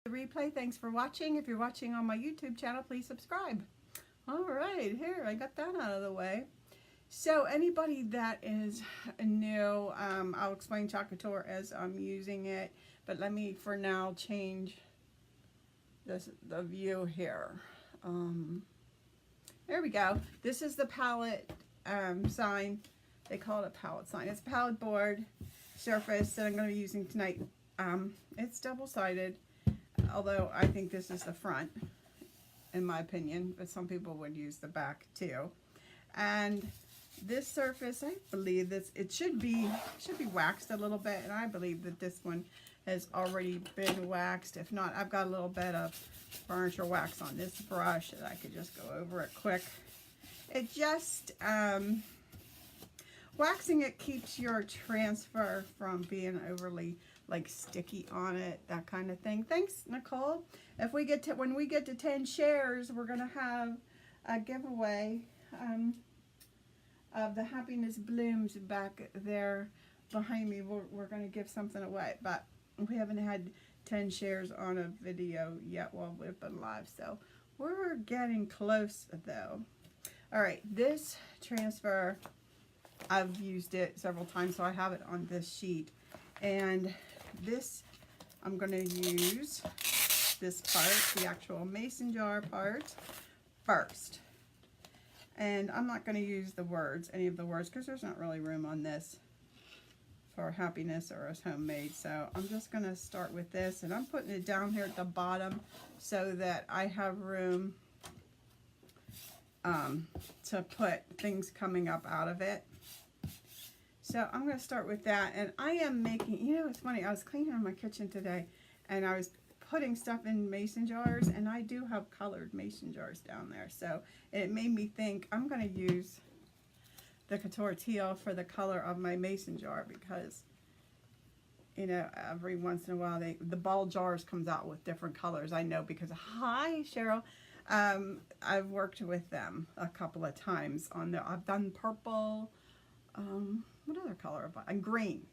The replay. Thanks for watching. If you're watching on my YouTube channel, please subscribe. All right, here, I got that out of the way. So anybody that is new, I'll explain Chalk Couture as I'm using it, but let me for now change the view here. There we go. This is the palette sign. They call it a palette sign. It's a palette board surface that I'm going to be using tonight. It's double-sided, although I think this is the front, in my opinion, but some people would use the back too. And this surface, I believe this, it should be waxed a little bit, and I believe that this one has already been waxed. If not, I've got a little bit of furniture wax on this brush that I could just go over it quick. It just, waxing it keeps your transfer from being overly like sticky on it, that kind of thing. Thanks, Nicole. If we get to, when we get to 10 shares, we're gonna have a giveaway of the Happiness Blooms back there behind me. We're gonna give something away, but we haven't had 10 shares on a video yet while we've been live, so we're getting close though. All right, this transfer, I've used it several times, so I have it on this sheet. And this, I'm going to use this part, the actual mason jar part, first. And I'm not going to use the words, any of the words, because there's not really room on this for happiness or as homemade. So I'm just going to start with this, and I'm putting it down here at the bottom so that I have room to put things coming up out of it. So I'm going to start with that, and I am making, you know, it's funny, I was cleaning on my kitchen today, and I was putting stuff in mason jars, and I do have colored mason jars down there, so it made me think I'm going to use the Couture Teal for the color of my mason jar, because, you know, every once in a while, the ball jars comes out with different colors, I know, because, hi, Cheryl, I've worked with them a couple of times on the, I've done purple, what other color? And green.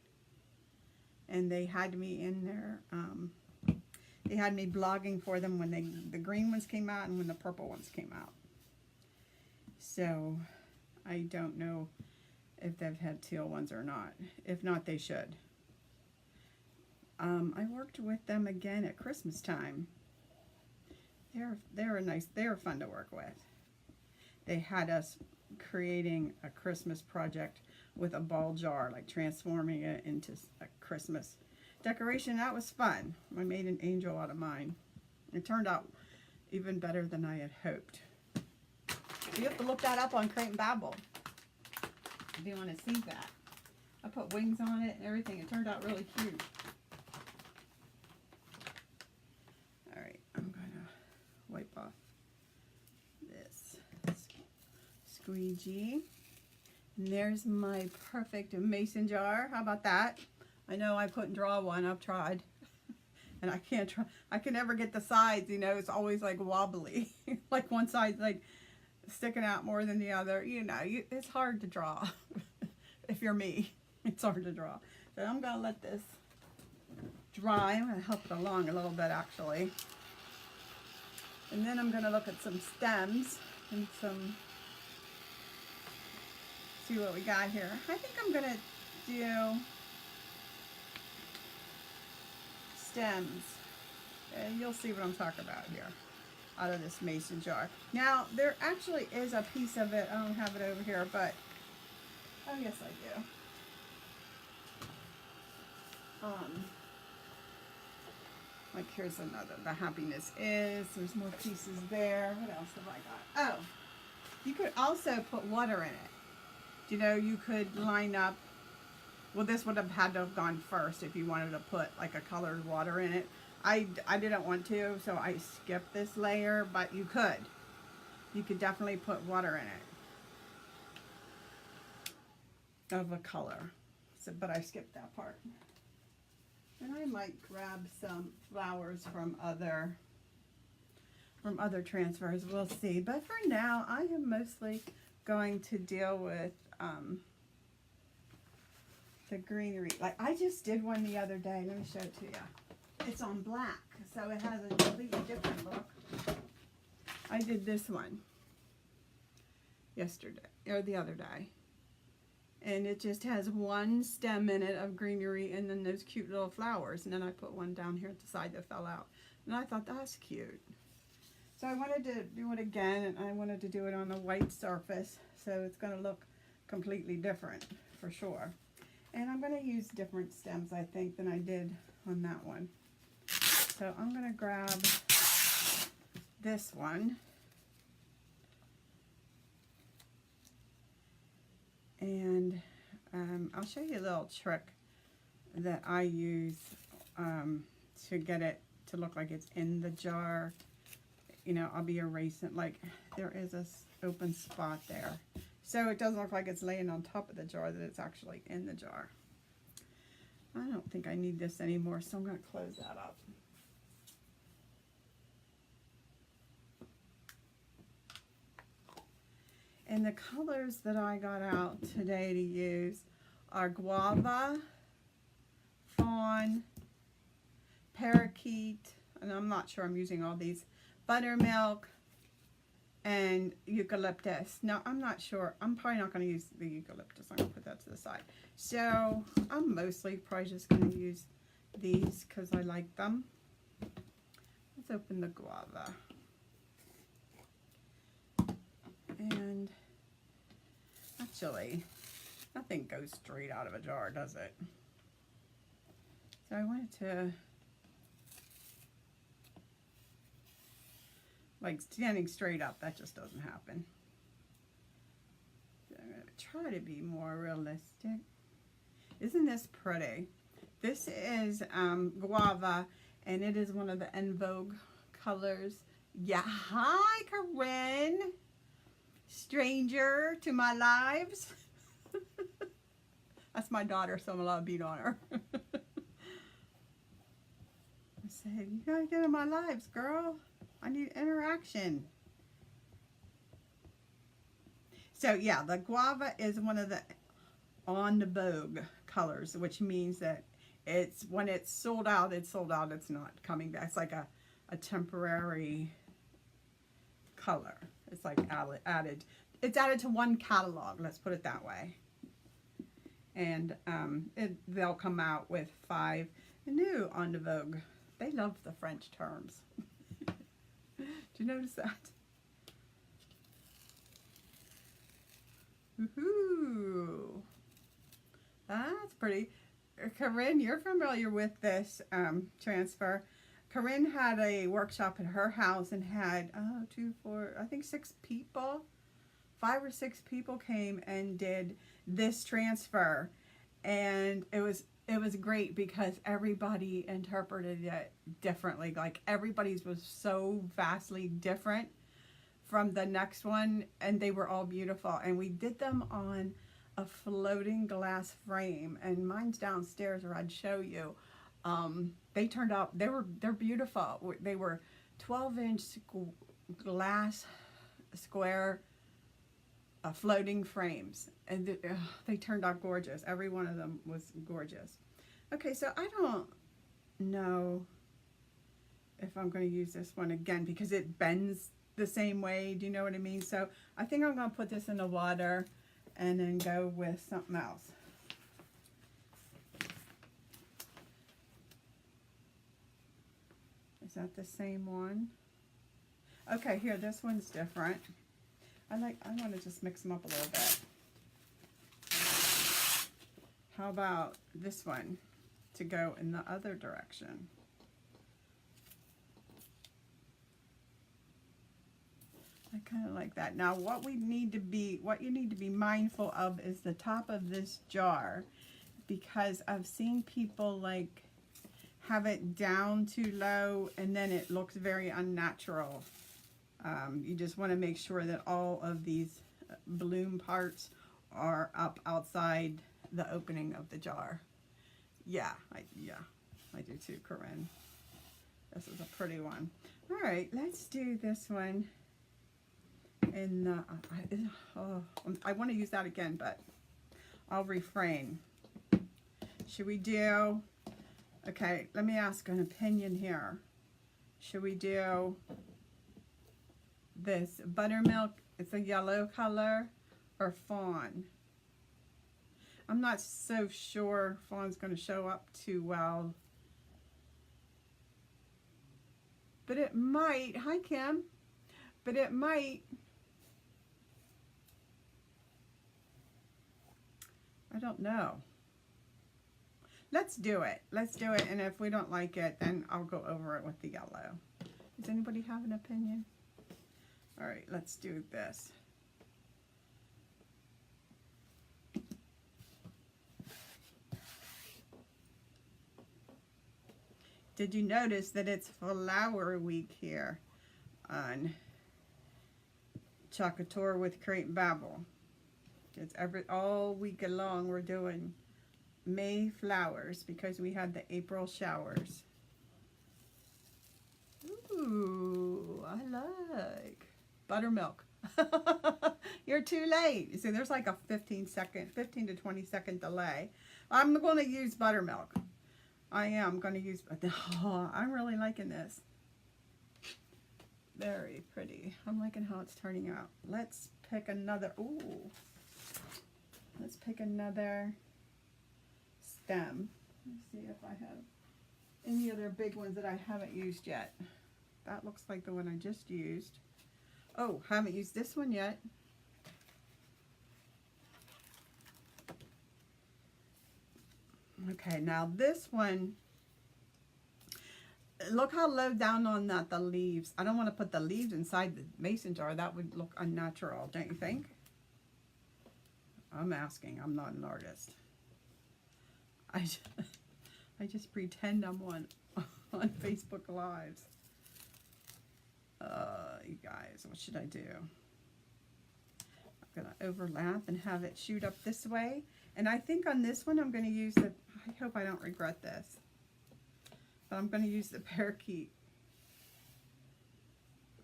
And they had me in there. They had me blogging for them when the green ones came out and when the purple ones came out. So I don't know if they've had teal ones or not. If not, they should. I worked with them again at Christmas time. They're nice. They're fun to work with. They had us creating a Christmas project with a ball jar, like transforming it into a Christmas decoration. That was fun. I made an angel out of mine. It turned out even better than I had hoped. You have to look that up on Crate and Babble if you want to see that. I put wings on it and everything. It turned out really cute. Alright, I'm going to wipe off this squeegee. And there's my perfect mason jar. How about that? I know I couldn't draw one. I've tried. And I can't try. I can never get the sides, you know. It's always like wobbly. Like one side's like sticking out more than the other. You know, it's hard to draw. If you're me, it's hard to draw. So I'm going to let this dry. I'm going to help it along a little bit, actually. And then I'm going to look at some stems and some... see what we got here. I think I'm gonna do stems. And you'll see what I'm talking about here out of this mason jar. Now there actually is a piece of it. I don't have it over here, but oh yes I do. Like here's another. The happiness is. There's more pieces there. What else have I got? Oh, you could also put water in it. You know, you could line up, well, this would have had to have gone first if you wanted to put like a colored water in it. I didn't want to, so I skipped this layer, but you could. You could definitely put water in it of a color. So, but I skipped that part. And I might grab some flowers from other transfers. We'll see. But for now, I am mostly going to deal with the greenery. Like I just did one the other day. Let me show it to you. It's on black, so it has a completely different look. I did this one yesterday, or the other day. And it just has one stem in it of greenery and then those cute little flowers. And then I put one down here at the side that fell out. And I thought, that's cute. So I wanted to do it again, and I wanted to do it on a white surface. So it's going to look completely different, for sure. And I'm going to use different stems, I think, than I did on that one. So I'm going to grab this one. And I'll show you a little trick that I use to get it to look like it's in the jar. You know, I'll be erasing, like there is a open spot there. So it doesn't look like it's laying on top of the jar, that it's actually in the jar. I don't think I need this anymore, so I'm going to close that up. And the colors that I got out today to use are guava, fawn, parakeet, and I'm not sure I'm using all these, buttermilk, and eucalyptus. Now, I'm not sure. I'm probably not going to use the eucalyptus. I'm going to put that to the side. So, I'm mostly probably just going to use these because I like them. Let's open the guava. And actually, nothing goes straight out of a jar, does it? So I wanted to, like standing straight up, that just doesn't happen. So I'm going to try to be more realistic. Isn't this pretty? This is guava, and it is one of the En Vogue colors. Yeah, hi Corinne! Stranger to my lives. That's my daughter, so I'm allowed to beat on her. I said, you gotta get in my lives, girl. I need interaction. So yeah, the guava is one of the on the Vogue colors, which means that it's when it's sold out, it's sold out. It's not coming back. It's like a temporary color. It's like added. It's added to one catalog. Let's put it that way. And they'll come out with 5 new on the Vogue. They love the French terms. Do you notice that? Woohoo! That's pretty. Corinne, you're familiar with this transfer. Corinne had a workshop at her house and had 2, 4, I think 6 people, 5 or 6 people came and did this transfer, and it was great because everybody interpreted it differently. Like everybody's was so vastly different from the next one, and they were all beautiful. And we did them on a floating glass frame, and mine's downstairs, or I'd show you. They turned out, they're beautiful. They were 12-inch glass square floating frames, and they turned out gorgeous. Every one of them was gorgeous. Okay, so I don't know if I'm going to use this one again because it bends the same way. Do you know what I mean? So I think I'm going to put this in the water and then go with something else. Is that the same one? Okay, here, this one's different. I want to just mix them up a little bit. How about this one to go in the other direction? I kind of like that. Now, what you need to be mindful of is the top of this jar, because I've seen people like have it down too low and then it looks very unnatural. You just want to make sure that all of these bloom parts are up outside the opening of the jar. Yeah, I do too, Corinne. This is a pretty one. All right, let's do this one. And I want to use that again, but I'll refrain. Should we do? Okay, let me ask an opinion here. Should we do this buttermilk? It's a yellow color, or fawn? I'm not so sure fawn's going to show up too well. But it might. Hi, Kim. But it might. I don't know. Let's do it. Let's do it. And if we don't like it, then I'll go over it with the yellow. Does anybody have an opinion? All right, let's do this. Did you notice that it's Flower Week here on Chalk Couture with Create and Babble? It's all week long we're doing May flowers because we had the April showers. Ooh, I like buttermilk. You're too late. See, there's like a 15 to 20 second delay. I'm going to use buttermilk. I am going to use, oh, I'm really liking this. Very pretty. I'm liking how it's turning out. Let's pick another, ooh. Let's pick another stem. Let's see if I have any other big ones that I haven't used yet. That looks like the one I just used. Oh, haven't used this one yet. Okay, now this one, look how low down on that the leaves. I don't want to put the leaves inside the mason jar. That would look unnatural, don't you think? I'm asking. I'm not an artist. I just pretend I'm on Facebook Lives. You guys, what should I do? I'm going to overlap and have it shoot up this way. And I think on this one I'm going to use the, I hope I don't regret this, but I'm going to use the parakeet.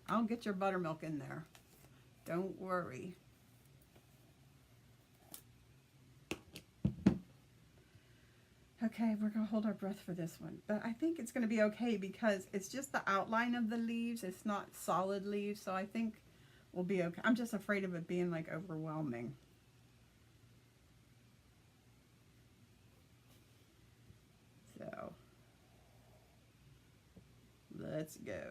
I'll get your buttermilk in there. Don't worry. Okay, we're going to hold our breath for this one. But I think it's going to be okay because it's just the outline of the leaves. It's not solid leaves, so I think we'll be okay. I'm just afraid of it being like overwhelming. So, let's go.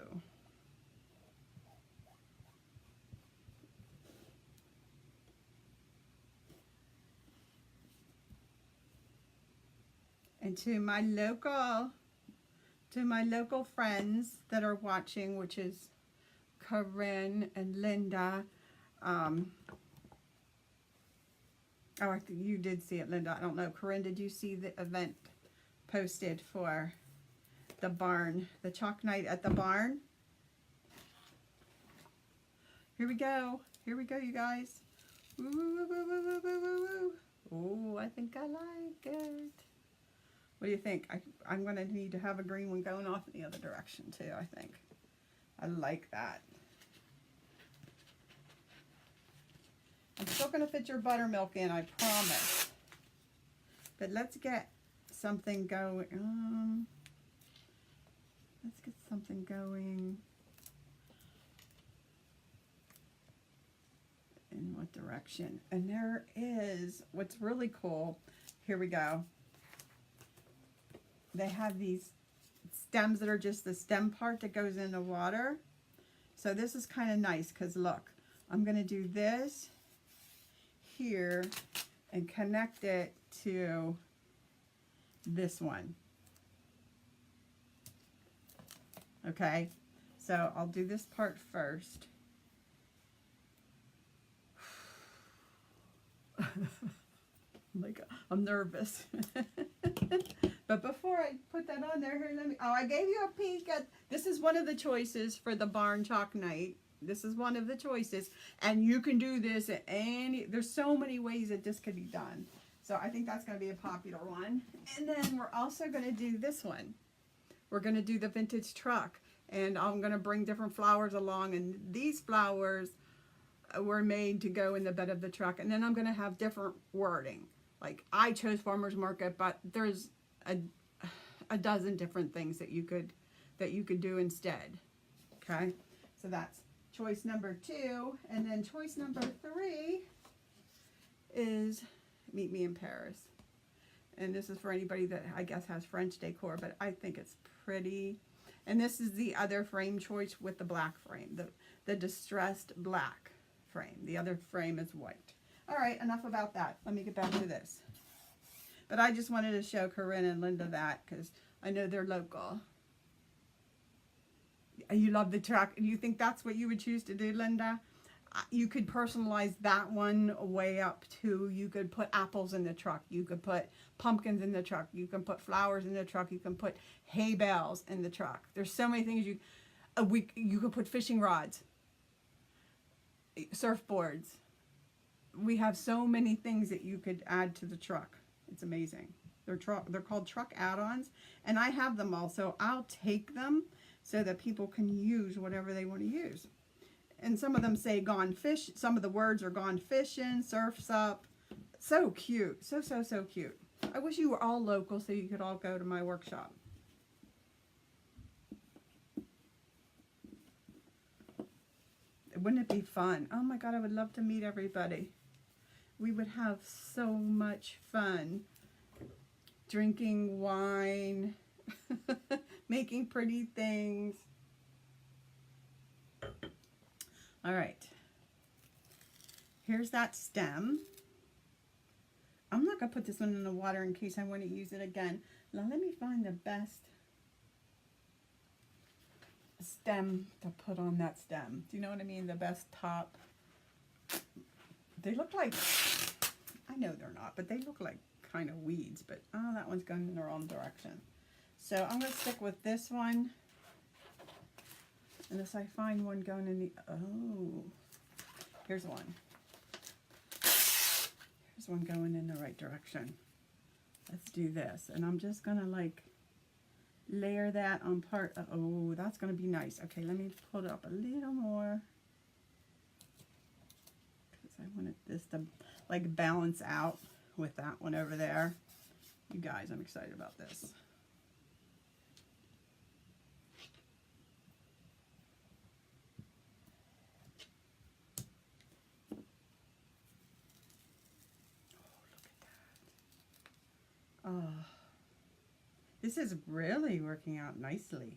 And to my local friends that are watching, which is Corinne and Linda. Oh, I think you did see it, Linda. I don't know. Corinne, did you see the event posted for the barn, the chalk night at the barn? Here we go. Here we go, you guys. Woo, woo, woo, woo, woo, woo, woo, woo. Oh, I think I like it. What do you think? I'm going to need to have a green one going off in the other direction too, I think. I like that. I'm still going to fit your buttermilk in, I promise. But let's get something going. Let's get something going. In what direction? And there is, what's really cool, here we go. They have these stems that are just the stem part that goes in the water. So this is kind of nice because look, I'm going to do this here and connect it to this one. Okay, so I'll do this part first. I'm nervous. But before I put that on there, here, let me, oh, I gave you a peek at, this is one of the choices for the barn chalk night. This is one of the choices, and you can do this at any, there's so many ways that this could be done. So I think that's going to be a popular one. And then we're also going to do this one. We're going to do the vintage truck, and I'm going to bring different flowers along, and these flowers were made to go in the bed of the truck. And then I'm going to have different wording. Like I chose farmers market, but there's a dozen different things that you could that you could do instead. Okay, so that's choice number 2. And then choice number 3 is Meet Me in Paris. And this is for anybody that I guess has French decor, but I think it's pretty. And this is the other frame choice with the black frame, the distressed black frame. The other frame is white. All right, enough about that. Let me get back to this. But I just wanted to show Corinne and Linda that because I know they're local. You love the truck. Do you think that's what you would choose to do, Linda? You could personalize that one way up to, you could put apples in the truck. You could put pumpkins in the truck. You can put flowers in the truck. You can put hay bales in the truck. There's so many things you could put fishing rods, surfboards. We have so many things that you could add to the truck. It's amazing. They're called truck add-ons, and I have them all, so I'll take them so that people can use whatever they want to use. And some of them say gone fish. Some of the words are gone fishing, surf's up. So cute. So cute. I wish you were all local so you could all go to my workshop. Wouldn't it be fun? Oh my God, I would love to meet everybody. We would have so much fun. Drinking wine, making pretty things. All right, here's that stem. I'm not going to put this one in the water in case I want to use it again. Now let me find the best stem to put on that stem. Do you know what I mean? The best top. They look like, I know they're not, but they look like kind of weeds, but oh, that one's going in the wrong direction. So I'm going to stick with this one. Unless I find one going in the, oh, here's one. Here's one going in the right direction. Let's do this. And I'm just going to like layer that on part of, oh, that's going to be nice. Okay, let me pull it up a little more. Because I wanted this to like balance out with that one over there. You guys, I'm excited about this. Oh, this is really working out nicely.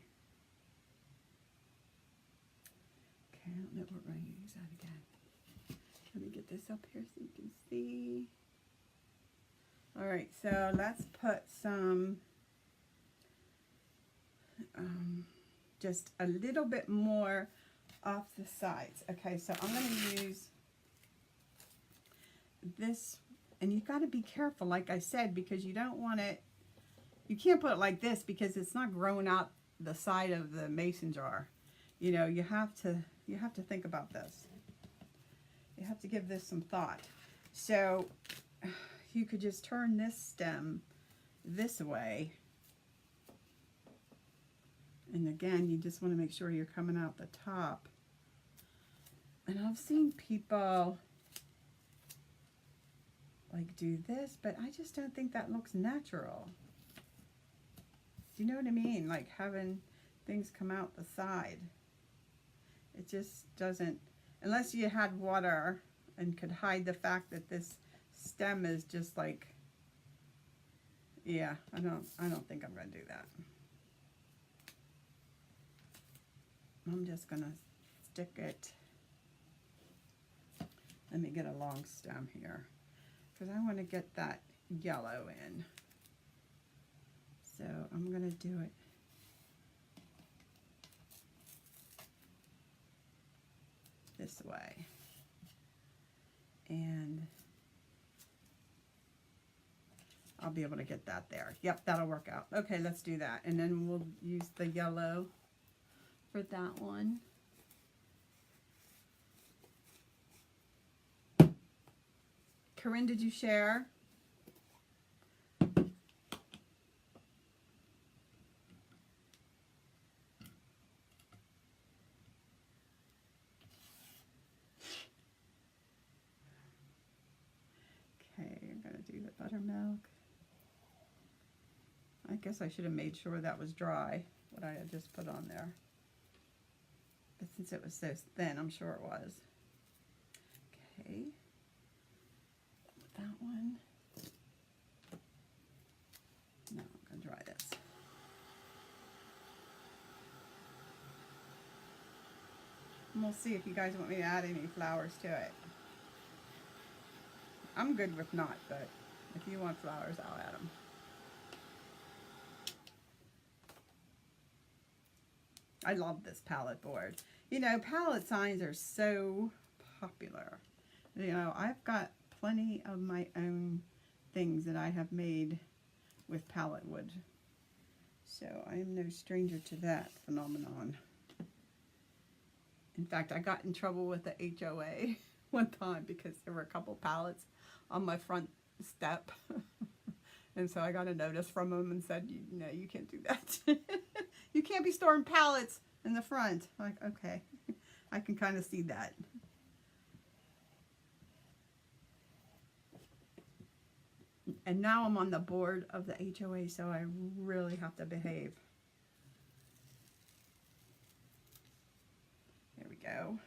Okay, I don't know if we're going to use that again. Let me get this up here so you can see. All right, so let's put some, just a little bit more off the sides. Okay, so I'm going to use this. And you've got to be careful, like I said, because you don't want it, you can't put it like this because it's not growing out the side of the mason jar. You know, you have to think about this. You have to give this some thought. So you could just turn this stem this way. And again, you just want to make sure you're coming out the top. And I've seen people like do this, but I just don't think that looks natural. Do you know what I mean? Like having things come out the side. It just doesn't, unless you had water and could hide the fact that this stem is just like, yeah, I don't think I'm gonna do that. I'm just gonna stick it. Let me get a long stem here, because I want to get that yellow in. So I'm going to do it this way. And I'll be able to get that there. Yep, that'll work out. Okay, let's do that. And then we'll use the yellow for that one. Corinne, did you share? Okay, I'm going to do the buttermilk. I guess I should have made sure that was dry. what I had just put on there. But since it was so thin, I'm sure it was. Okay. That one. No, I'm going to dry this. And we'll see if you guys want me to add any flowers to it. I'm good with not, but if you want flowers, I'll add them. I love this pallet board. You know, pallet signs are so popular. You know, I've got plenty of my own things that I have made with pallet wood. So I am no stranger to that phenomenon. In fact, I got in trouble with the HOA one time because there were a couple pallets on my front step. And so I got a notice from them and said, no, you can't do that. You can't be storing pallets in the front. I'm like, okay, I can kind of see that. And now I'm on the board of the HOA, so I really have to behave. There we go.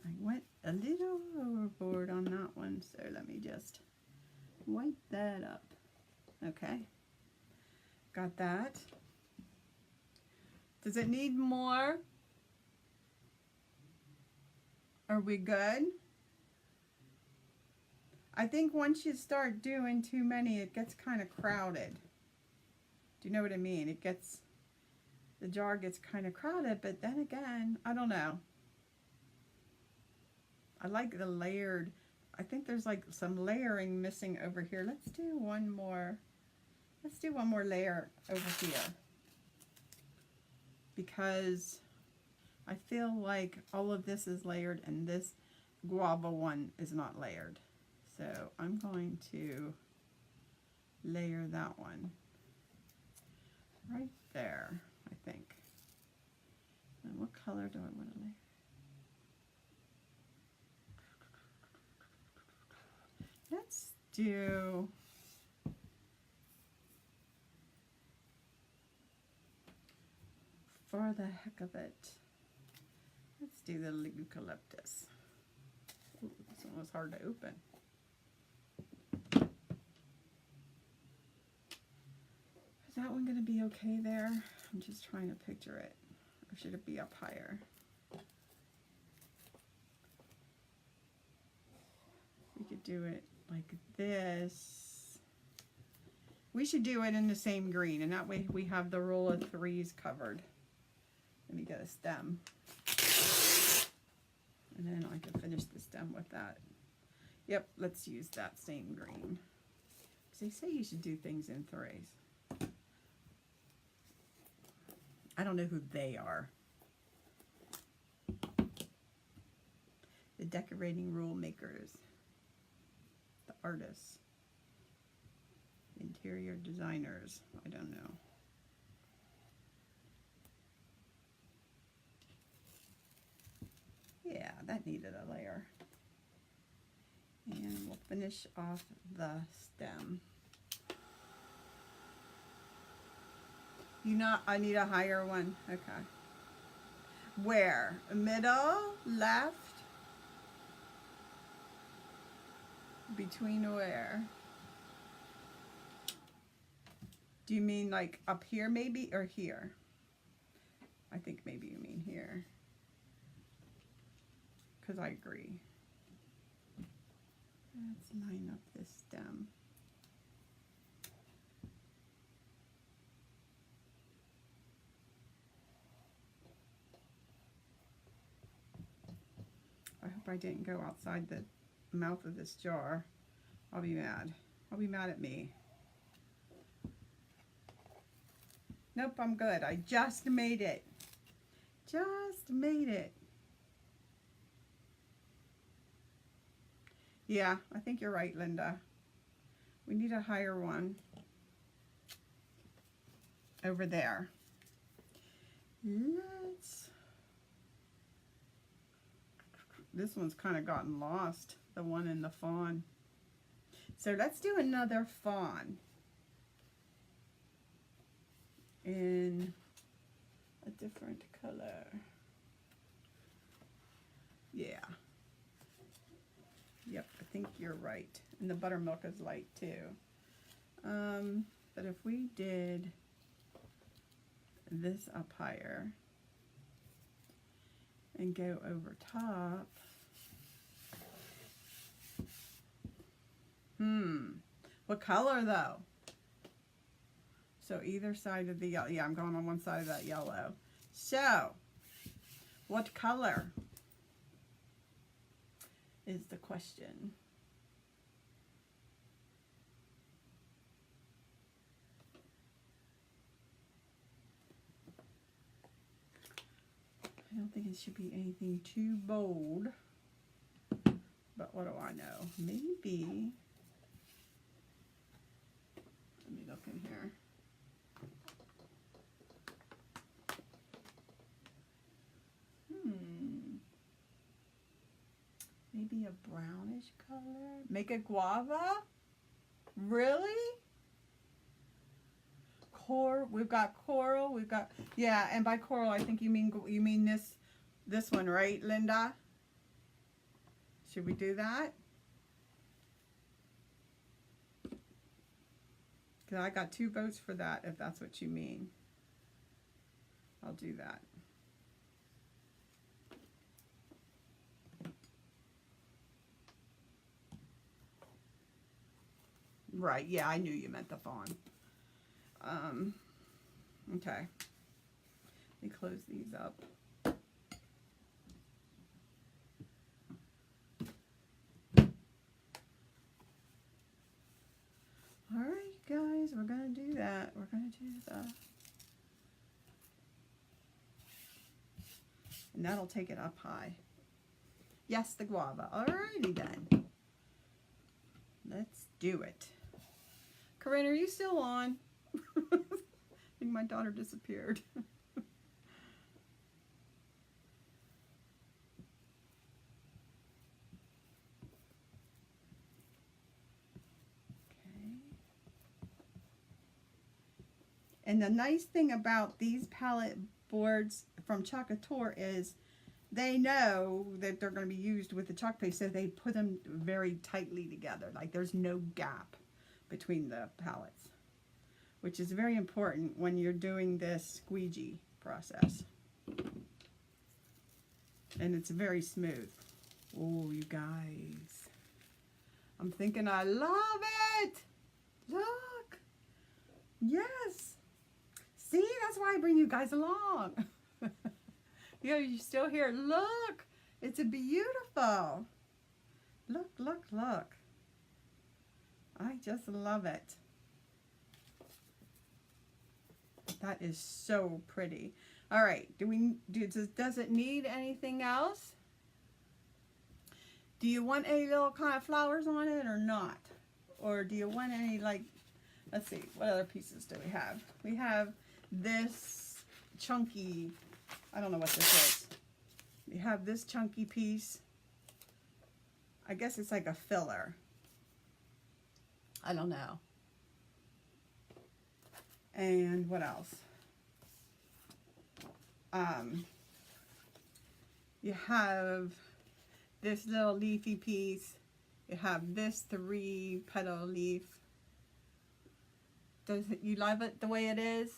I went a little overboard on that one, so let me just wipe that up. Okay, got that. Does it need more? Are we good? I think once you start doing too many, it gets kind of crowded. Do you know what I mean? It gets, the jar gets kind of crowded, but then again, I don't know. I like the layered. I think there's like some layering missing over here. Let's do one more. Let's do one more layer over here. Because I feel like all of this is layered and this guava one is not layered. So I'm going to layer that one right there, I think. And what color do I want to layer? Let's do for the heck of it. Let's do the eucalyptus. Ooh, this one was hard to open. Is that one going to be okay there? I'm just trying to picture it. Or should it be up higher? We could do it like this. We should do it in the same green, and that way we have the roll of threes covered. Let me get a stem. And then I can finish the stem with that. Yep, let's use that same green. Because they say you should do things in threes. I don't know who they are. The decorating rule makers. The artists. Interior designers. I don't know. Yeah, that needed a layer. And we'll finish off the stem. I need a higher one. Okay. Where? Middle? Left? Between where? Do you mean like up here maybe, or here? I think maybe you mean here. Because I agree. Let's line up this stem. I hope I didn't go outside the mouth of this jar. I'll be mad. I'll be mad at me. Nope, I'm good. I just made it. Just made it. Yeah, I think you're right, Linda. We need a higher one over there. This one's kind of gotten lost, the one in the fawn. So let's do another fawn. in a different color. Yeah. Yep, I think you're right. And the buttermilk is light too. But if we did this up higher and go over top, what color though? So either side of the yellow. Yeah, I'm going on one side of that yellow. So, what color is the question? I don't think it should be anything too bold. But what do I know? Maybe. Let me look in here. Maybe a brownish color. Make it guava? Really? We've got coral. We've got, yeah. And by coral, I think you mean this one, right, Linda? Should we do that? Because I got 2 votes for that, if that's what you mean. I'll do that. Right, yeah, I knew you meant the fawn. Okay. Let me close these up. Alright, guys, we're going to do that. We're going to do the... And that'll take it up high. Yes, the guava. Alrighty then. Let's do it. Corinne, are you still on? I think my daughter disappeared. Okay. And the nice thing about these palette boards from Chalk Couture is they know that they're going to be used with the chalk paste, so they put them very tightly together. Like there's no gap between the palettes, which is very important when you're doing this squeegee process. And it's very smooth. Oh, you guys. I'm thinking I love it. Look. Yes. See, that's why I bring you guys along. Yeah, you still here. Look. It's a beautiful. Look, look, look. I just love it. That is so pretty. All right, does it need anything else? Do you want any little kind of flowers on it or not? Or do you want any, like, let's see, what other pieces do we have? We have this chunky, I don't know what this is. We have this chunky piece. I guess it's like a filler. I don't know. And what else? You have this little leafy piece. You have this 3-petal leaf. You love it the way it is?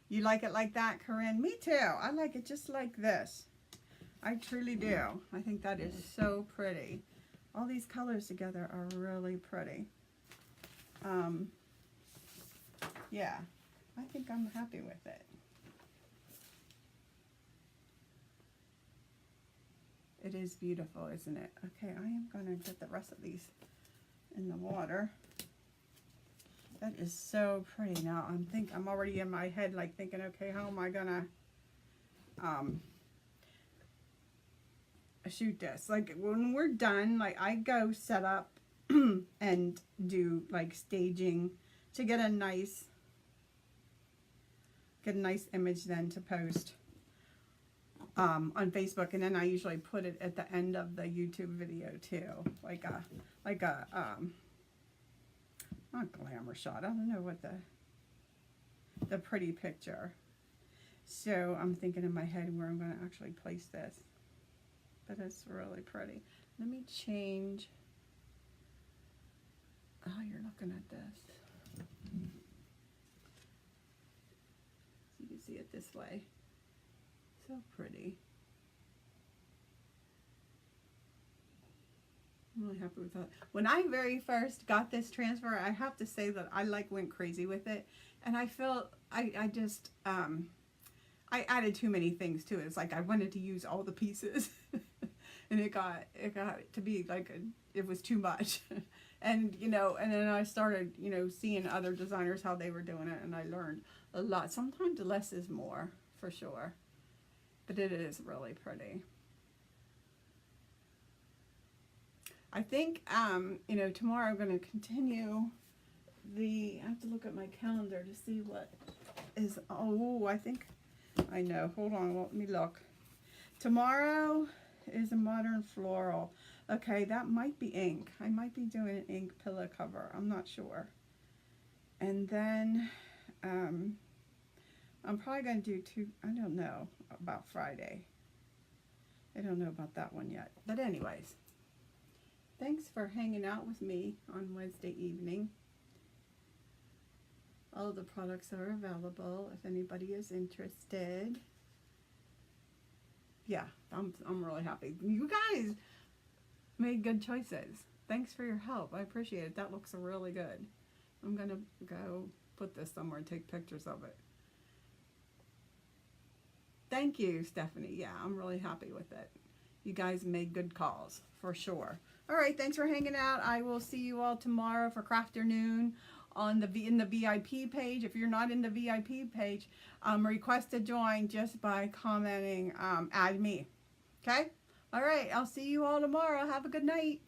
You like it like that, Corinne? Me too. I like it just like this. I truly do. I think that is so pretty. All these colors together are really pretty. Yeah, I think I'm happy with it. It is beautiful, isn't it? Okay, I am going to get the rest of these in the water. That is so pretty. Now I'm already in my head like thinking, okay, how am I gonna shoot this? Like when we're done, like I go set up and do like staging to get a nice image then to post on Facebook, and then I usually put it at the end of the YouTube video too, like a not glamour shot. I don't know what the the pretty picture. So I'm thinking in my head where I'm going to actually place this. But it's really pretty. Let me change. Oh, you're looking at this. So you can see it this way. So pretty. I'm really happy with that. When I very first got this transfer, I have to say that I went crazy with it. And I felt, I just, I added too many things to it. It's like I wanted to use all the pieces. And it got to be like, it was too much. And, you know, and then I started, you know, seeing other designers, how they were doing it. And I learned a lot. Sometimes less is more, for sure. But it is really pretty. I think, you know, tomorrow I'm going to continue I have to look at my calendar to see what is, I know, hold on, let me look. Tomorrow is a modern floral. Okay, that might be ink. I might be doing an ink pillow cover. I'm not sure. And then, I'm probably going to do I don't know about Friday. I don't know about that one yet. But anyways, thanks for hanging out with me on Wednesday evening. All of the products are available if anybody is interested. Yeah, I'm really happy. You guys made good choices. Thanks for your help. I appreciate it. That looks really good. I'm going to go put this somewhere and take pictures of it. Thank you, Stephanie. Yeah, I'm really happy with it. You guys made good calls, for sure. All right, thanks for hanging out. I will see you all tomorrow for Crafternoon on in the VIP page. If you're not in the VIP page, request to join just by commenting, add me. Okay? All right, I'll see you all tomorrow. Have a good night.